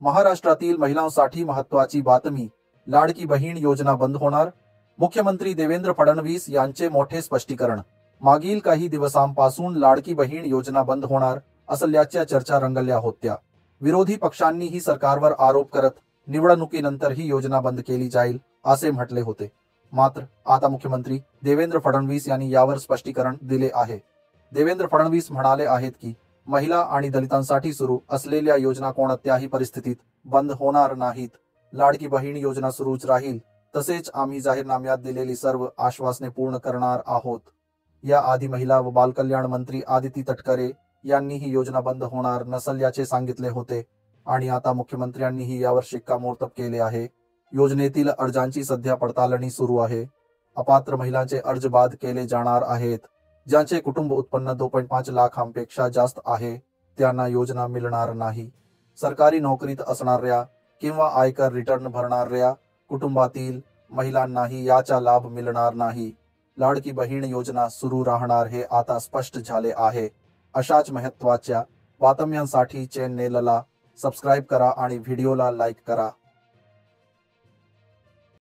महाराष्ट्रातील महिलांसाठी महत्त्वाची बातमी, लाडकी बहीण योजना बंद होणार. मुख्यमंत्री देवेंद्र फडणवीस यांचे मोठे स्पष्टीकरण. मागील काही दिवसांपासून लाडकी बहीण योजना बंद होणार असल्याच्या चर्चा रंगल्या होत्या. विरोधी पक्षांनीही सरकारवर आरोप करत निवडणुकीनंतर ही योजना बंद केली जाईल असे म्हटले होते. मात्र आता मुख्यमंत्री देवेंद्र फडणवीस यांनी यावर स्पष्टीकरण दिले आहे. देवेंद्र फडणवीस म्हणाले आहेत की महिला आणि दलितांसाठी सुरू असलेल्या योजना कोणत्याही परिस्थितीत बंद होणार नाहीत. लाडकी बहीण योजना सुरूच राहील. तसेच आम्ही जाहीरनाम्यात दिलेली सर्व आश्वासने पूर्ण करणार आहोत. याआधी महिला व बालकल्याण मंत्री आदिती तटकरे यांनी ही योजना बंद होणार नसल्याचे सांगितले होते आणि आता मुख्यमंत्र्यांनीही यावर शिक्कामोर्तब केले आहे. योजनेतील अर्जांची सध्या पडताळणी सुरू आहे. अपात्र महिलांचे अर्ज बाद केले जाणार आहेत. ज्यांचे कुटुंब उत्पन्न 2.5 लाखांपेक्षा जास्त आहे त्यांना योजना मिळणार नाही. सरकारी नोकरीत असणाऱ्या किंवा आयकर रिटर्न भरणाऱ्या कुटुंबातील महिलांनाही याचा लाभ मिळणार नाही. लाडकी बहीण योजना सुरू राहणार हे आता स्पष्ट झाले आहे. अशाच महत्त्वाच्या बातम्यांसाठी चॅनेलला सबस्क्राईब करा आणि व्हिडिओला लाईक करा.